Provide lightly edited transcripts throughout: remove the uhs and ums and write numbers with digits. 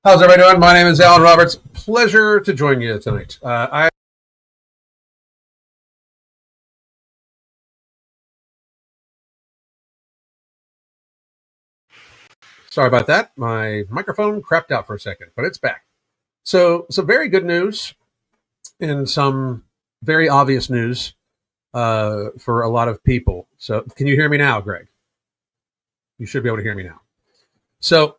How's everybody doing? My name is Alan Roberts. Pleasure to join you tonight. Sorry about that. My microphone crapped out for a second, but it's back. So, some very good news and some very obvious news for a lot of people. So, can you hear me now, Greg? You should be able to hear me now. So,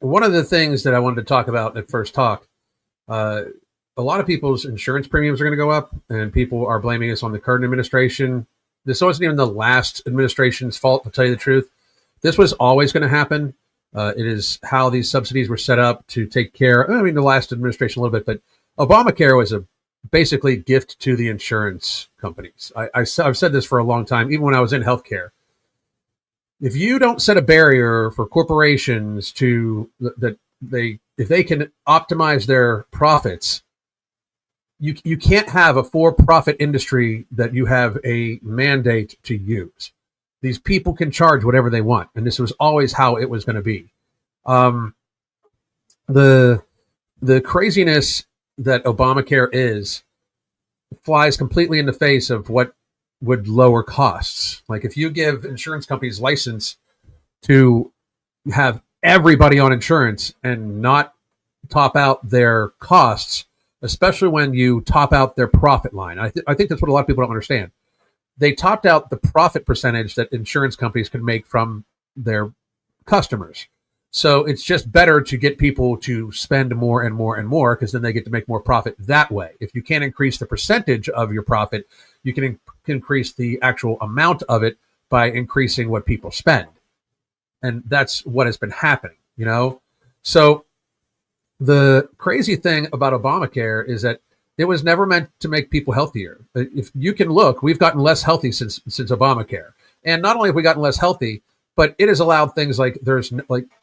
one of the things that I wanted to talk about at first talk, a lot of people's insurance premiums are going to go up, and people are blaming us on the current administration. This wasn't even the last administration's fault, to tell you the truth. This was always going to happen. It is how these subsidies were set up to take care. I mean, the last administration a little bit, but Obamacare was a basically gift to the insurance companies. I've said this for a long time, even when I was in healthcare. If you don't set a barrier for corporations to if they can optimize their profits, you can't have a for-profit industry that you have a mandate to use. These people can charge whatever they want, and this was always how it was going to be. The craziness that Obamacare flies completely in the face of what would lower costs. Like if you give insurance companies license to have everybody on insurance and not top out their costs, especially when you top out their profit line. I think that's what a lot of people don't understand. They topped out the profit percentage that insurance companies can make from their customers. So it's just better to get people to spend more and more and more, because then they get to make more profit that way. If you can't increase the percentage of your profit, you can increase the actual amount of it by increasing what people spend. And that's what has been happening, you know? So the crazy thing about Obamacare is that it was never meant to make people healthier. If you can look, we've gotten less healthy since Obamacare. And not only have we gotten less healthy, but it has allowed things like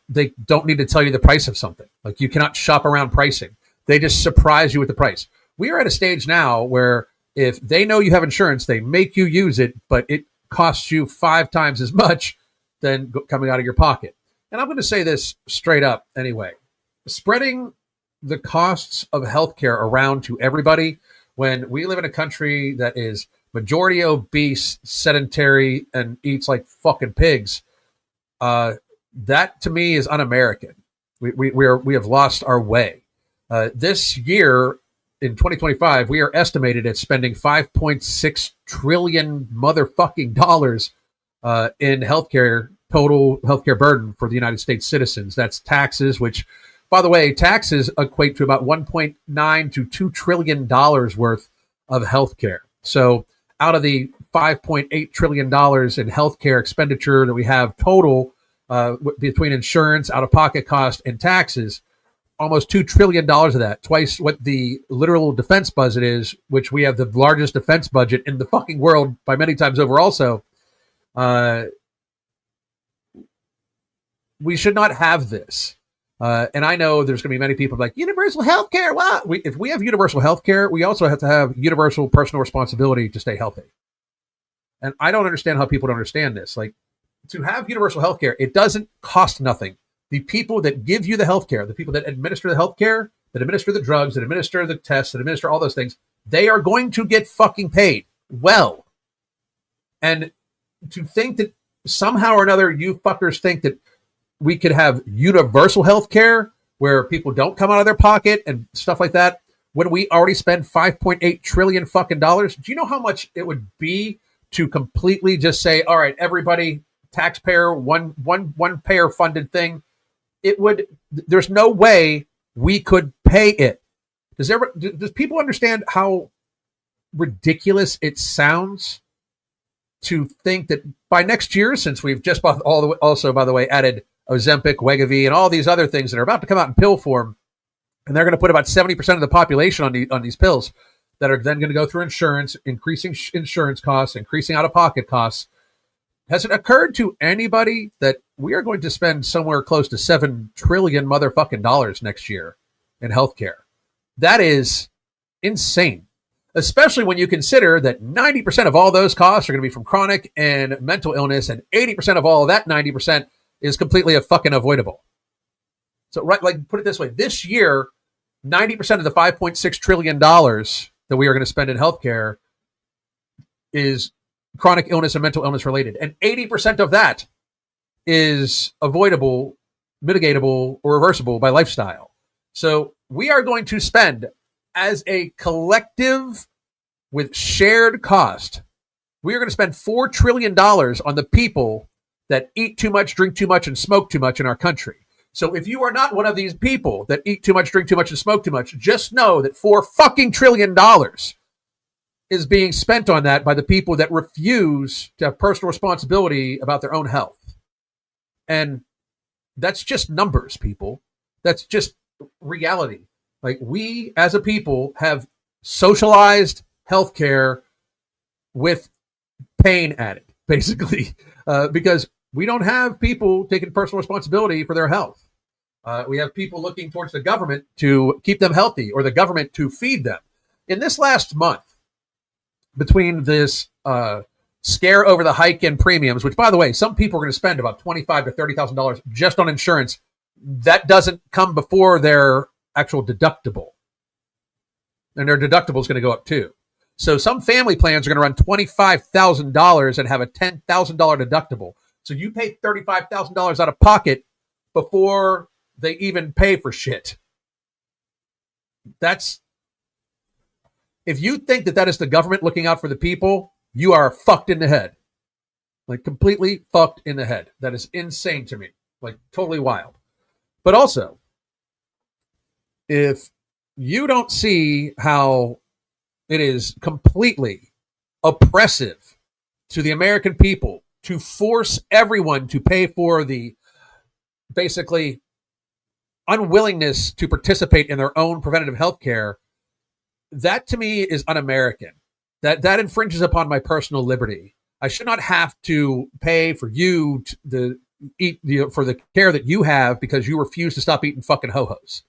they don't need to tell you the price of something. Like you cannot shop around pricing. They just surprise you with the price. We are at a stage now where if they know you have insurance, they make you use it, but it costs you 5 times as much than coming out of your pocket. And I'm going to say this straight up anyway. Spreading the costs of healthcare around to everybody when we live in a country that is majority obese, sedentary, and eats like fucking pigs, that to me is un-American. We have lost our way. This year in 2025, we are estimated at spending $5.6 trillion motherfucking dollars in healthcare, total healthcare burden for the United States citizens. That's taxes, which, by the way, taxes equate to about $1.9 to $2 trillion worth of healthcare. So out of the $5.8 trillion in healthcare expenditure that we have total between insurance, out-of-pocket cost, and taxes, almost $2 trillion of that, twice what the literal defense budget is, which we have the largest defense budget in the fucking world by many times over also. We should not have this. And I know there's going to be many people like, universal health care, what? If we have universal health care, we also have to have universal personal responsibility to stay healthy. And I don't understand how people don't understand this. Like, to have universal health care, it doesn't cost nothing. The people that give you the health care, the people that administer the health care, that administer the drugs, that administer the tests, that administer all those things, they are going to get fucking paid well. And to think that somehow or another you fuckers think that we could have universal health care where people don't come out of their pocket and stuff like that, when we already spend $5.8 trillion fucking dollars, do you know how much it would be to completely just say, all right, everybody, taxpayer, one payer funded thing? There's no way we could pay it. Does people understand how ridiculous it sounds to think that by next year, since we've just also, by the way, added Ozempic, Wegovy, and all these other things that are about to come out in pill form, and they're going to put about 70% of the population on these pills that are then going to go through insurance, increasing insurance costs, increasing out-of-pocket costs. Has it occurred to anybody that we are going to spend somewhere close to $7 trillion motherfucking dollars next year in healthcare? That is insane, especially when you consider that 90% of all those costs are going to be from chronic and mental illness, and 80% of all of that 90% is completely fucking avoidable. So, right, like put it this way: this year, 90% of the $5.6 trillion that we are going to spend in healthcare is chronic illness and mental illness related, and 80% of that is avoidable, mitigatable, or reversible by lifestyle. So we are going to spend as a collective with shared cost. We are going to spend $4 trillion on the people that eat too much, drink too much, and smoke too much in our country. So if you are not one of these people that eat too much, drink too much, and smoke too much, just know that $4 trillion is being spent on that by the people that refuse to have personal responsibility about their own health. And that's just numbers, people. That's just reality. Like, we as a people have socialized healthcare with pain added, basically, because we don't have people taking personal responsibility for their health. We have people looking towards the government to keep them healthy, or the government to feed them. In this last month, between this scare over the hike in premiums, which, by the way, some people are going to spend about $25,000 to $30,000 just on insurance, that doesn't come before their actual deductible, and their deductible is going to go up too. So some family plans are going to run $25,000 and have a $10,000 deductible. So you pay $35,000 out of pocket before they even pay for shit. That's, if you think that that is the government looking out for the people, you are fucked in the head. Like, completely fucked in the head. That is insane to me. Like, totally wild. But also, if you don't see how it is completely oppressive to the American people to force everyone to pay for the basically unwillingness to participate in their own preventative health care, that to me is un-American. That infringes upon my personal liberty. I should not have to pay for you to for the care that you have because you refuse to stop eating fucking ho-hos.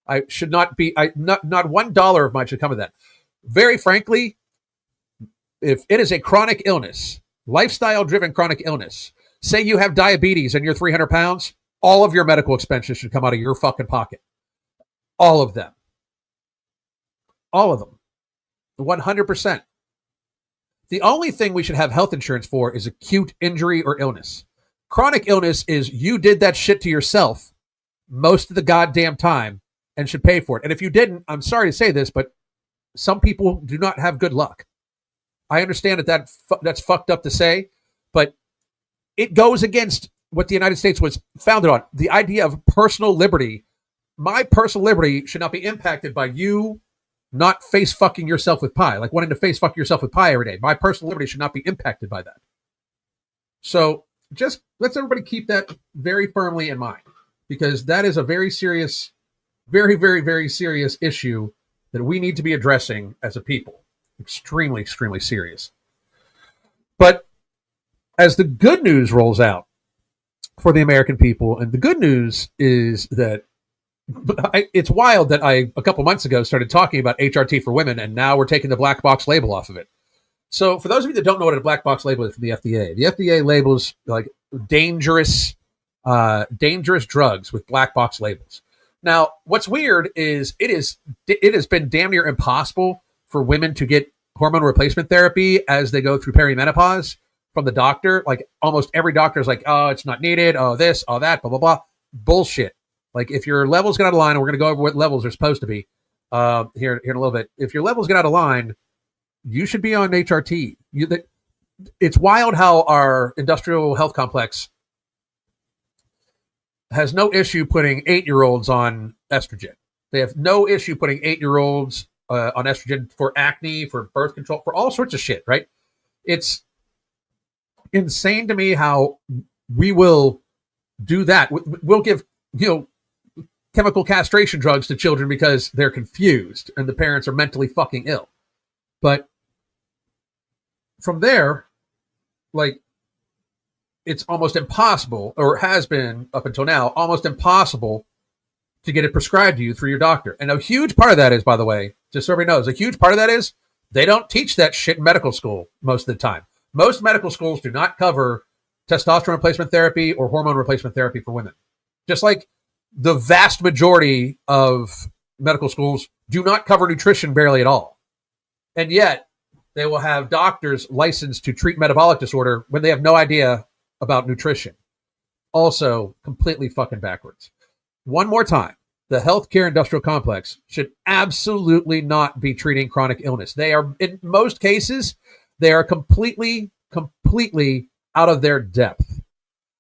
I should not be, not $1 of mine should come of that. Very frankly, if it is a chronic illness, lifestyle-driven chronic illness, say you have diabetes and you're 300 pounds, all of your medical expenses should come out of your fucking pocket. All of them. All of them. 100%. The only thing we should have health insurance for is acute injury or illness. Chronic illness is you did that shit to yourself most of the goddamn time and should pay for it. And if you didn't, I'm sorry to say this, but some people do not have good luck. I understand that's fucked up to say, but it goes against what the United States was founded on. The idea of personal liberty. My personal liberty should not be impacted by you not face fucking yourself with pie, like wanting to face fuck yourself with pie every day. My personal liberty should not be impacted by that. So just let's everybody keep that very firmly in mind, because that is a very serious, very, very, very serious issue that we need to be addressing as a people. Extremely, extremely serious. But as the good news rolls out for the American people, and the good news is that it's wild that I, a couple months ago, started talking about HRT for women, and now we're taking the black box label off of it. So for those of you that don't know what a black box label is from the FDA labels like dangerous drugs with black box labels. Now, what's weird is it has been damn near impossible for women to get hormone replacement therapy as they go through perimenopause from the doctor. Like, almost every doctor is like, oh, it's not needed. Oh, this, oh, that, blah, blah, blah. Bullshit. Like, if your levels get out of line, and we're going to go over what levels are supposed to be here in a little bit. If your levels get out of line, you should be on HRT. It's wild how our industrial health complex has no issue putting 8-year-olds on estrogen. They have no issue putting 8-year-olds on estrogen for acne, for birth control, for all sorts of shit, right? It's insane to me how we will do that. We'll give, chemical castration drugs to children because they're confused and the parents are mentally fucking ill. But from there, like, it's almost impossible, or has been up until now, almost impossible to get it prescribed to you through your doctor. And a huge part of that is, by the way, just so everybody knows, a huge part of that is they don't teach that shit in medical school most of the time. Most medical schools do not cover testosterone replacement therapy or hormone replacement therapy for women. Just like the vast majority of medical schools do not cover nutrition barely at all. And yet they will have doctors licensed to treat metabolic disorder when they have no idea about nutrition. Also completely fucking backwards. One more time, the healthcare industrial complex should absolutely not be treating chronic illness. They are, in most cases, they are completely out of their depth.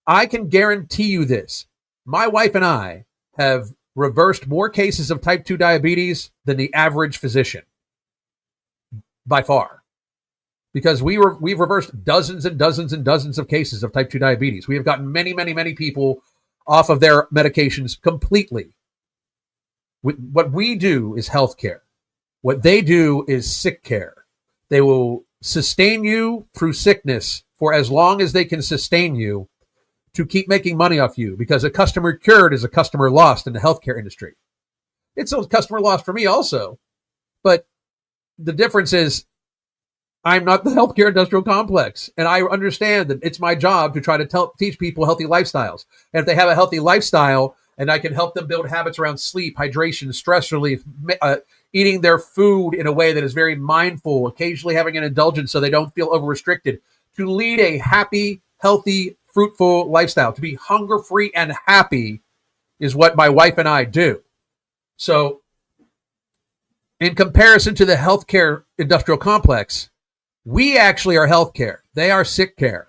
I can guarantee you this. My wife and I have reversed more cases of type 2 diabetes than the average physician. By far. Because we've reversed dozens and dozens and dozens of cases of type 2 diabetes. We have gotten many people off of their medications completely. What we do is healthcare. What they do is sick care. They will sustain you through sickness for as long as they can sustain you to keep making money off you, because a customer cured is a customer lost in the healthcare industry. It's a customer lost for me also. But the difference is I'm not the healthcare industrial complex. And I understand that it's my job to try to teach people healthy lifestyles. And if they have a healthy lifestyle and I can help them build habits around sleep, hydration, stress relief, eating their food in a way that is very mindful, occasionally having an indulgence so they don't feel over-restricted, to lead a happy, healthy, fruitful lifestyle, to be hunger-free and happy is what my wife and I do. So in comparison to the healthcare industrial complex, we actually are healthcare. They are sick care.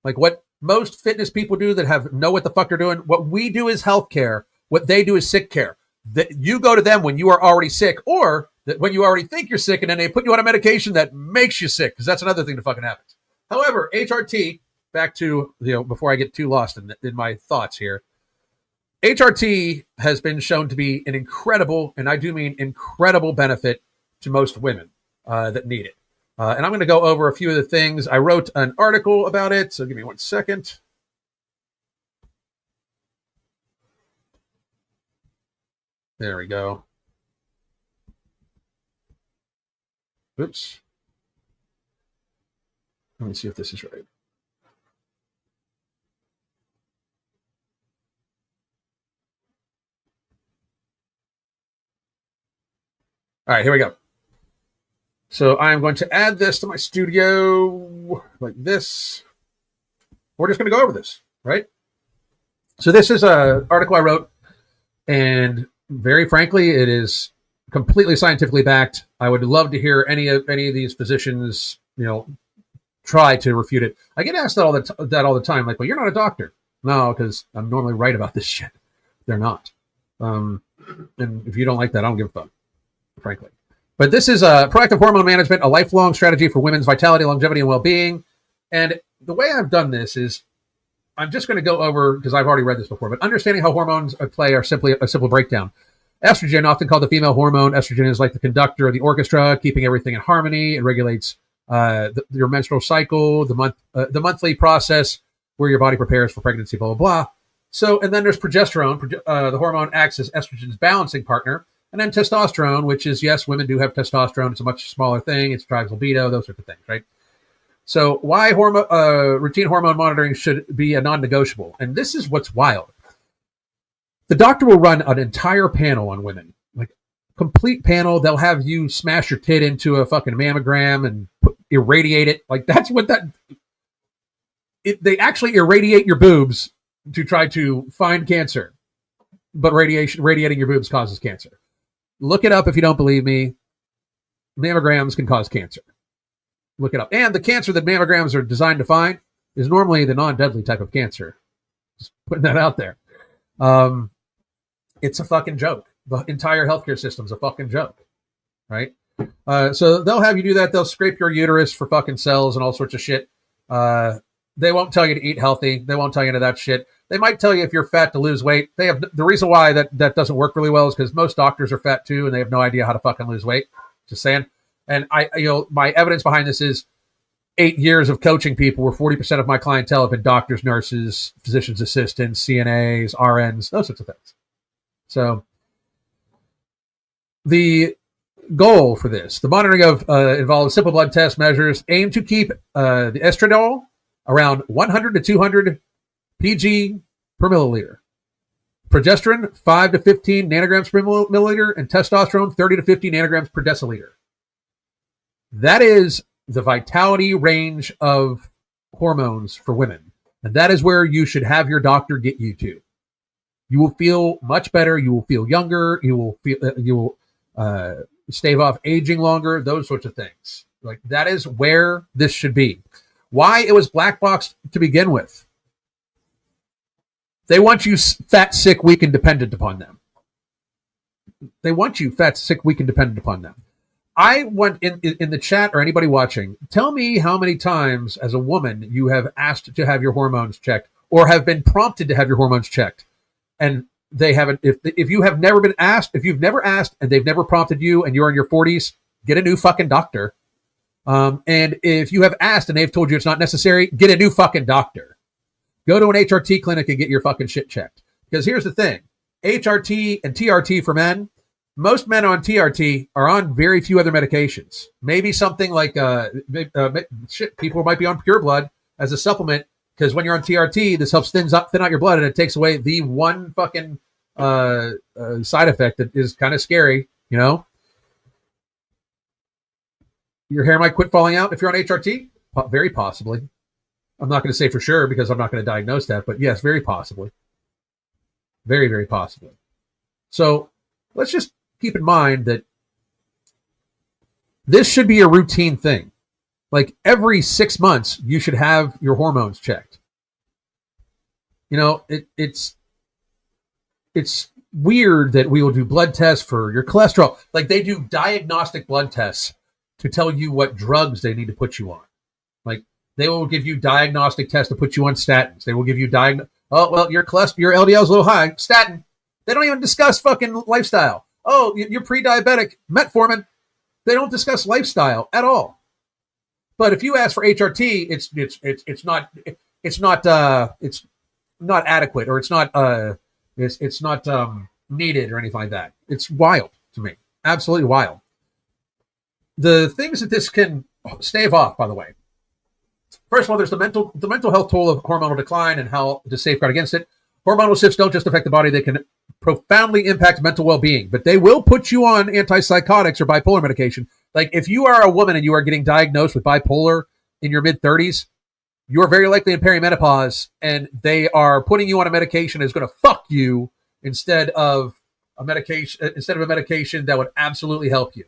Like what most fitness people do that know what the fuck they're doing, what we do is healthcare. What they do is sick care. That you go to them when you are already sick, or that when you already think you're sick and then they put you on a medication that makes you sick, because that's another thing that fucking happens. However, HRT, back to, before I get too lost in my thoughts here, HRT has been shown to be an incredible, and I do mean incredible, benefit to most women that need it. And I'm going to go over a few of the things. I wrote an article about it, so give me 1 second. There we go. Oops. Let me see if this is right. All right, here we go. So I'm going to add this to my studio like this. We're just going to go over this, right? So this is an article I wrote, and very frankly, it is completely scientifically backed. I would love to hear any of these physicians, try to refute it. I get asked that all the time. Like, well, you're not a doctor. No, because I'm normally right about this shit. They're not. And if you don't like that, I don't give a fuck, frankly. But this is proactive hormone management, a lifelong strategy for women's vitality, longevity, and well-being. And the way I've done this is I'm just going to go over, because I've already read this before, but understanding how hormones at play are simply a simple breakdown. Estrogen, often called the female hormone, estrogen is like the conductor of the orchestra, keeping everything in harmony. It regulates your menstrual cycle, the monthly process where your body prepares for pregnancy, blah, blah, blah. So, and then there's progesterone. The hormone acts as estrogen's balancing partner. And then testosterone, which is, yes, women do have testosterone. It's a much smaller thing. It drives libido, those sorts of things, right? So why routine hormone monitoring should be a non-negotiable? And this is what's wild. The doctor will run an entire panel on women, like complete panel. They'll have you smash your tit into a fucking mammogram and irradiate it. Like that's what they actually irradiate your boobs to try to find cancer. But radiating your boobs causes cancer. Look it up if you don't believe me. Mammograms can cause cancer. Look it up. And the cancer that mammograms are designed to find is normally the non-deadly type of cancer. Just putting that out there. It's a fucking joke. The entire healthcare system's a fucking joke, right? So they'll have you do that. They'll scrape your uterus for fucking cells and all sorts of shit. They won't tell you to eat healthy. They won't tell you any of that shit. They might tell you if you're fat to lose weight. They have the reason why that doesn't work really well is because most doctors are fat too, and they have no idea how to fucking lose weight. Just saying. And my evidence behind this is 8 years of coaching people where 40% of my clientele have been doctors, nurses, physician's assistants, CNAs, RNs, those sorts of things. So the goal for this, the monitoring of involves simple blood test measures aim to keep the estradiol around 100 to 200 pg per milliliter. Progesterone, 5 to 15 nanograms per milliliter, and testosterone, 30 to 50 nanograms per deciliter. That is the vitality range of hormones for women. And that is where you should have your doctor get you to. You will feel much better. You will feel younger. You will stave off aging longer, those sorts of things. Like, that is where this should be. Why it was black boxed to begin with. They want you fat, sick, weak, and dependent upon them. They want you fat, sick, weak, and dependent upon them. I want in the chat, or anybody watching, tell me how many times as a woman you have asked to have your hormones checked or have been prompted to have your hormones checked. And they haven't, if you have never been asked, if you've never asked and they've never prompted you and you're in your 40s, get a new fucking doctor. And if you have asked and they've told you it's not necessary, get a new fucking doctor. Go to an HRT clinic and get your fucking shit checked. Because here's the thing, HRT and TRT for men, most men on TRT are on very few other medications. Maybe something like, people might be on Pure Blood as a supplement, because when you're on TRT, this helps thin out your blood, and it takes away the one fucking side effect that is kind of scary, you know? Your hair might quit falling out if you're on HRT? Very possibly. I'm not going to say for sure because I'm not going to diagnose that, but yes, very possibly. Very, very possibly. So let's just keep in mind that this should be a routine thing. Like, every 6 months, you should have your hormones checked. You know, it's weird that we will do blood tests for your cholesterol. Like, they do diagnostic blood tests to tell you what drugs they need to put you on. Like, they will give you diagnostic tests to put you on statins. They will give you oh, well, your LDL is a little high. Statin. They don't even discuss fucking lifestyle. Oh, you're pre-diabetic. Metformin. They don't discuss lifestyle at all. But if you ask for HRT, it's not adequate, or it's not needed or anything like that. It's wild to me. Absolutely wild. The things that this can stave off, by the way. First of all, there's the mental health toll of hormonal decline and how to safeguard against it. Hormonal shifts don't just affect the body, they can profoundly impact mental well-being, but they will put you on antipsychotics or bipolar medication. Like, if you are a woman and you are getting diagnosed with bipolar in your mid-30s, you are very likely in perimenopause, and they are putting you on a medication that's going to fuck you instead of a medication that would absolutely help you.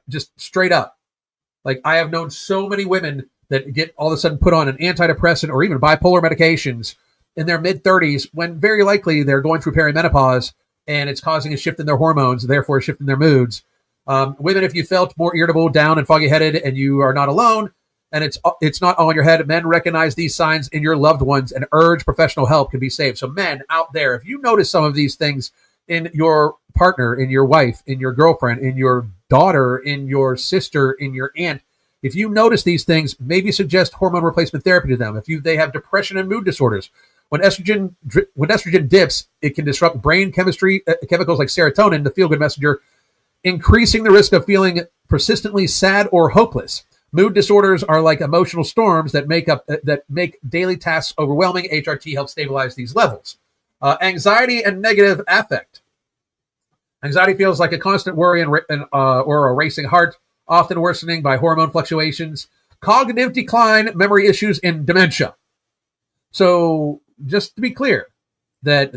Just straight up. Like, I have known so many women that get all of a sudden put on an antidepressant or even bipolar medications in their mid-30s when very likely they're going through perimenopause, and it's causing a shift in their hormones, therefore a shift in their moods. Women, if you felt more irritable, down, and foggy-headed, and you are not alone, and it's not all in your head, men recognize these signs in your loved ones and urge professional help can be saved. So men out there, if you notice some of these things in your partner, in your wife, in your girlfriend, in your daughter, in your sister, in your aunt, if you notice these things, maybe suggest hormone replacement therapy to them. If they have depression and mood disorders, when estrogen dips, it can disrupt brain chemistry, chemicals like serotonin, the feel-good messenger, increasing the risk of feeling persistently sad or hopeless. Mood disorders are like emotional storms that make daily tasks overwhelming. HRT helps stabilize these levels. Anxiety and negative affect. Anxiety feels like a constant worry or a racing heart, often worsening by hormone fluctuations. Cognitive decline, memory issues, and dementia. So just to be clear, that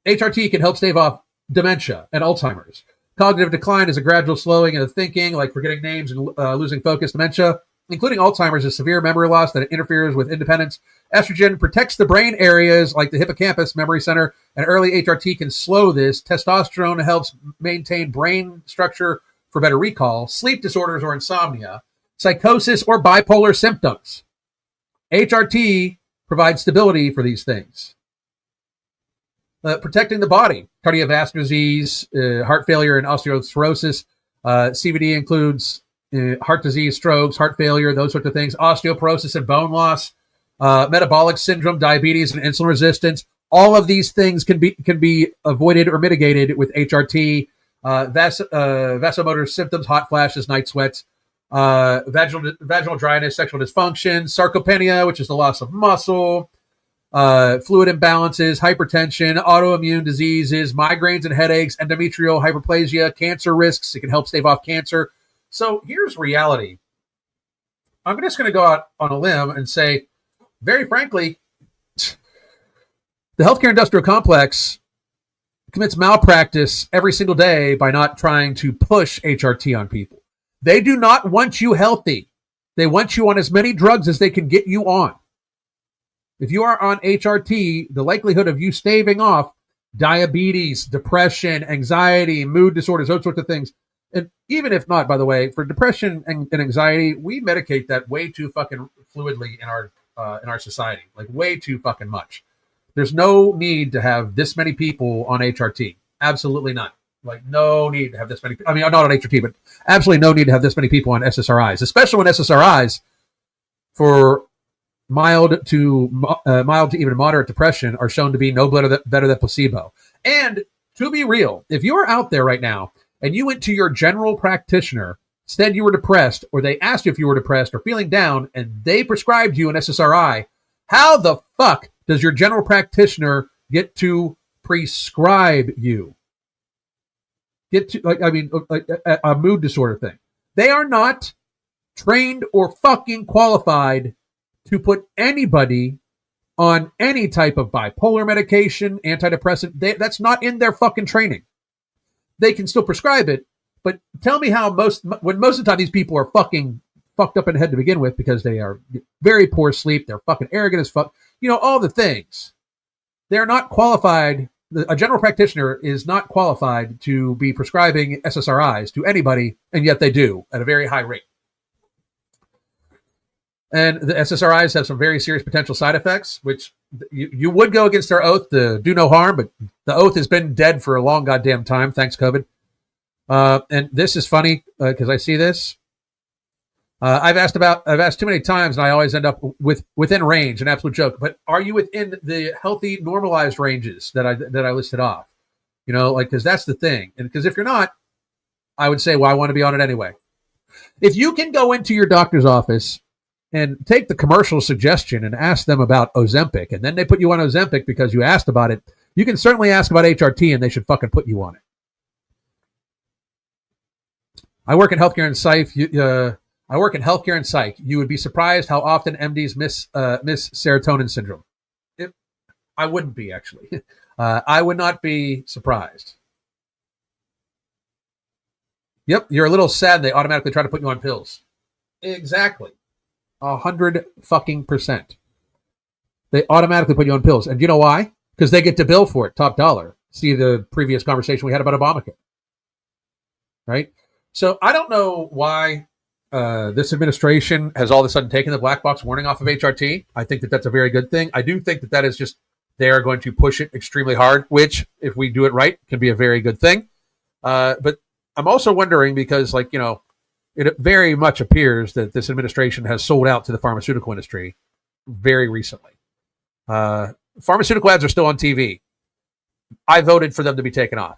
HRT can help stave off dementia and Alzheimer's. Cognitive decline is a gradual slowing of thinking, like forgetting names and losing focus. Dementia, including Alzheimer's, is severe memory loss that interferes with independence. Estrogen protects the brain areas like the hippocampus, memory center, and early HRT can slow this. Testosterone helps maintain brain structure for better recall. Sleep disorders or insomnia, psychosis or bipolar symptoms. HRT provides stability for these things. Protecting the body, cardiovascular disease, heart failure, and osteoporosis. CVD includes heart disease, strokes, heart failure, those sorts of things. Osteoporosis and bone loss, metabolic syndrome, diabetes, and insulin resistance. All of these things can be avoided or mitigated with HRT. Vasomotor symptoms, hot flashes, night sweats, vaginal dryness, sexual dysfunction, sarcopenia, which is the loss of muscle, fluid imbalances, hypertension, autoimmune diseases, migraines and headaches, endometrial hyperplasia, cancer risks. It can help stave off cancer. So here's reality. I'm just going to go out on a limb and say, very frankly, the healthcare industrial complex commits malpractice every single day by not trying to push HRT on people. They do not want you healthy. They want you on as many drugs as they can get you on. If you are on HRT, the likelihood of you staving off diabetes, depression, anxiety, mood disorders, those sorts of things, and even if not, by the way, for depression and anxiety, we medicate that way too fucking fluidly in our society, like way too fucking much. There's no need to have this many people on HRT. Absolutely not. Like, no need to have this many. I mean, not on HRT, but absolutely no need to have this many people on SSRIs, especially when SSRIs for mild to even moderate depression are shown to be no better than placebo. And to be real, if you're out there right now and you went to your general practitioner, said you were depressed, or they asked you if you were depressed or feeling down, and they prescribed you an SSRI, how the fuck does your general practitioner get to prescribe you? A mood disorder thing. They are not trained or fucking qualified to put anybody on any type of bipolar medication, antidepressant. That's not in their fucking training. They can still prescribe it, but tell me how most of the time these people are fucking fucked up in the head to begin with because they are very poor sleep, they're fucking arrogant as fuck, all the things. They're not qualified. A general practitioner is not qualified to be prescribing SSRIs to anybody, and yet they do at a very high rate. And the SSRIs have some very serious potential side effects, which you would go against their oath to do no harm, but the oath has been dead for a long goddamn time, thanks COVID. And this is funny because I see this. I've asked too many times, and I always end up within range, an absolute joke. But are you within the healthy, normalized ranges that I listed off? Because that's the thing. And because if you're not, I would say, well, I want to be on it anyway. If you can go into your doctor's office and take the commercial suggestion and ask them about Ozempic, and then they put you on Ozempic because you asked about it, you can certainly ask about HRT, and they should fucking put you on it. I work in healthcare and psych. You would be surprised how often MDs miss serotonin syndrome. I wouldn't be, actually. I would not be surprised. Yep, you're a little sad they automatically try to put you on pills. Exactly. 100%. They automatically put you on pills. And you know why? Because they get to bill for it, top dollar. See the previous conversation we had about Obamacare. Right? So I don't know why this administration has all of a sudden taken the black box warning off of HRT. I think that that's a very good thing. I do think that that is just, they are going to push it extremely hard, which, if we do it right, can be a very good thing. But I'm also wondering because, it very much appears that this administration has sold out to the pharmaceutical industry very recently. Pharmaceutical ads are still on TV. I voted for them to be taken off.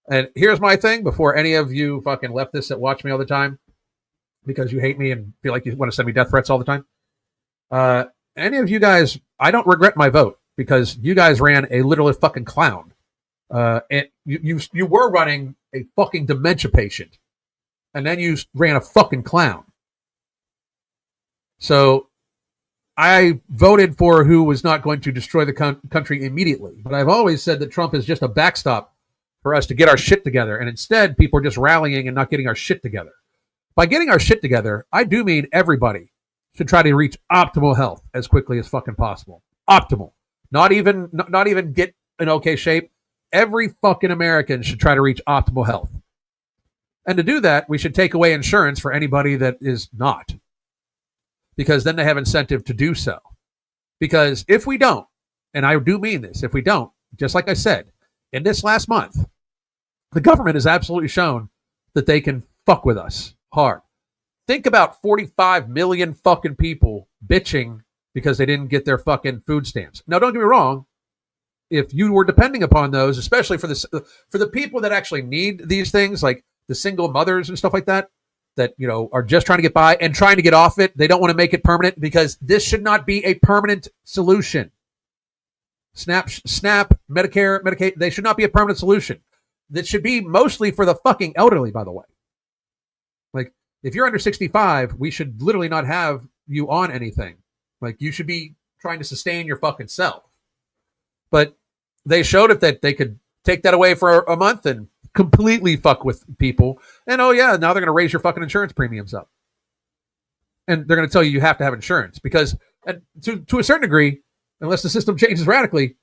And here's my thing before any of you fucking leftists that watch me all the time because you hate me and feel like you want to send me death threats all the time. Any of you guys, I don't regret my vote because you guys ran a literal fucking clown. And you were running a fucking dementia patient. And then you ran a fucking clown. So I voted for who was not going to destroy the country immediately. But I've always said that Trump is just a backstop for us to get our shit together. And instead, people are just rallying and not getting our shit together. By getting our shit together, I do mean everybody should try to reach optimal health as quickly as fucking possible. Optimal. Not even get in okay shape. Every fucking American should try to reach optimal health. And to do that, we should take away insurance for anybody that is not. Because then they have incentive to do so. Because if we don't, and I do mean this, if we don't, just like I said, in this last month, the government has absolutely shown that they can fuck with us hard. Think about 45 million fucking people bitching because they didn't get their fucking food stamps. Now, don't get me wrong. If you were depending upon those, especially for the people that actually need these things, like the single mothers and stuff like that, are just trying to get by and trying to get off it. They don't want to make it permanent because this should not be a permanent solution. SNAP, Medicare, Medicaid, they should not be a permanent solution. That should be mostly for the fucking elderly, by the way. Like, if you're under 65, we should literally not have you on anything. Like, you should be trying to sustain your fucking self. But they showed it that they could take that away for a month and completely fuck with people. And oh yeah, now they're going to raise your fucking insurance premiums up. And they're going to tell you have to have insurance because, and to a certain degree, unless the system changes radically,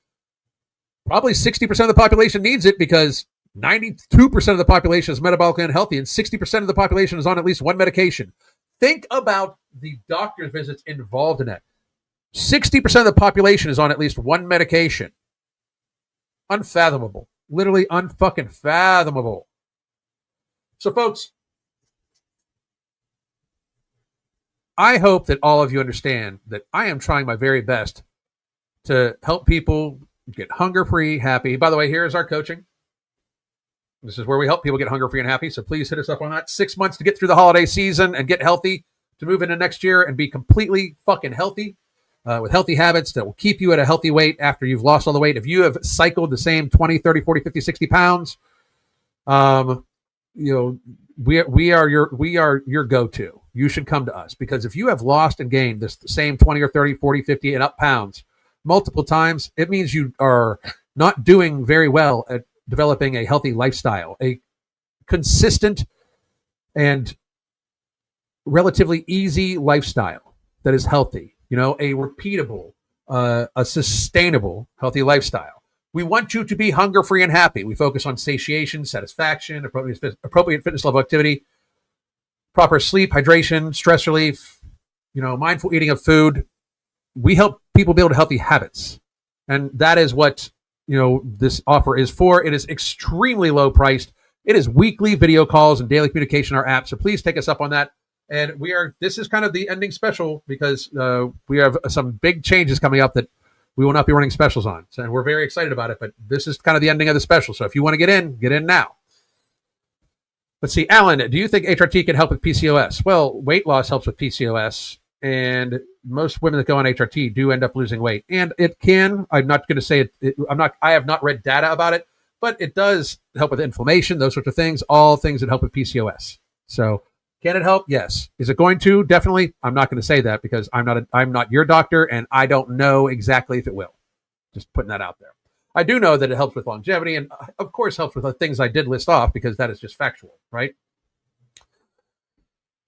probably 60% of the population needs it because 92% of the population is metabolically unhealthy and 60% of the population is on at least one medication. Think about the doctor's visits involved in that. 60% of the population is on at least one medication. Unfathomable. Literally unfucking fathomable. So, folks, I hope that all of you understand that I am trying my very best to help people get hunger-free, happy. By the way, here's our coaching. This is where we help people get hunger-free and happy. So please hit us up on that. 6 months to get through the holiday season and get healthy, to move into next year and be completely fucking healthy. With healthy habits that will keep you at a healthy weight after you've lost all the weight. If you have cycled the same 20, 30, 40, 50, 60 pounds, we are your go-to. You should come to us because if you have lost and gained this same 20 or 30, 40, 50 and up pounds multiple times, it means you are not doing very well at developing a healthy lifestyle, a consistent and relatively easy lifestyle that is healthy. A repeatable, a sustainable, healthy lifestyle. We want you to be hunger-free and happy. We focus on satiation, satisfaction, appropriate fitness level activity, proper sleep, hydration, stress relief, mindful eating of food. We help people build healthy habits. And that is what, this offer is for. It is extremely low priced. It is weekly video calls and daily communication on our app. So please take us up on that. And this is kind of the ending special because we have some big changes coming up that we will not be running specials on. So, and we're very excited about it, but this is kind of the ending of the special. So if you want to get in now. Let's see. Alan, do you think HRT can help with PCOS? Well, weight loss helps with PCOS, and most women that go on HRT do end up losing weight. And it can. I'm not going to say it. I have not read data about it, but it does help with inflammation, those sorts of things, all things that help with PCOS. So can it help? Yes. Is it going to? Definitely. I'm not going to say that because I'm not your doctor and I don't know exactly if it will. Just putting that out there. I do know that it helps with longevity and of course helps with the things I did list off because that is just factual, right?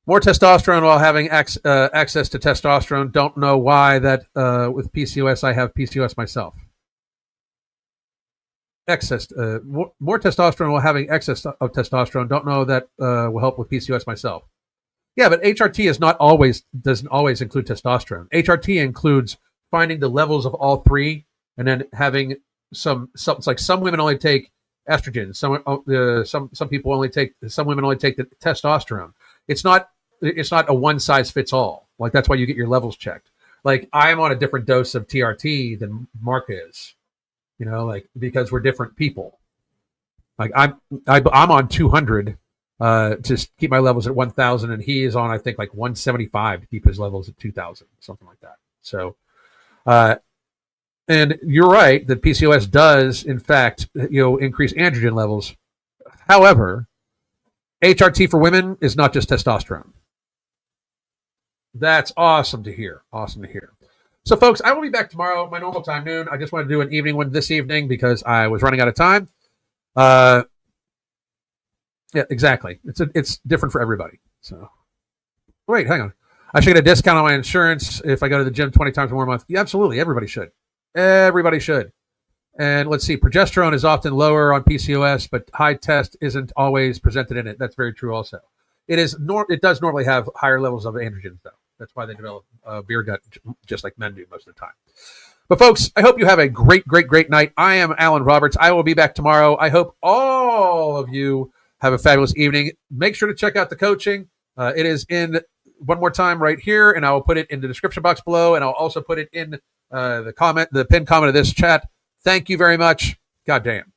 More testosterone while having access to testosterone. Don't know why that with PCOS, I have PCOS myself. More testosterone while having excess of testosterone. Don't know that will help with PCOS myself. Yeah, but HRT doesn't always include testosterone. HRT includes finding the levels of all three, and then having some like some women only take estrogen. Some people only take. Some women only take the testosterone. It's not a one size fits all. Like that's why you get your levels checked. Like I'm on a different dose of TRT than Mark is. Because we're different people. Like I'm on 200 to keep my levels at 1,000, and he is on I think like 175 to keep his levels at 2,000, something like that. So, and you're right that PCOS does in fact increase androgen levels. However, HRT for women is not just testosterone. That's awesome to hear. Awesome to hear. So, folks, I will be back tomorrow, my normal time, noon. I just want to do an evening one this evening because I was running out of time. Yeah, exactly. It's different for everybody. So, wait, hang on. I should get a discount on my insurance if I go to the gym 20 times more a month. Yeah, absolutely. Everybody should. Everybody should. And let's see. Progesterone is often lower on PCOS, but high test isn't always presented in it. That's very true also. It does normally have higher levels of androgens, though. That's why they develop beer gut just like men do most of the time. But folks, I hope you have a great, great, great night. I am Alan Roberts. I will be back tomorrow. I hope all of you have a fabulous evening. Make sure to check out the coaching. It is in one more time right here, and I will put it in the description box below, and I'll also put it in the pinned comment of this chat. Thank you very much. God damn.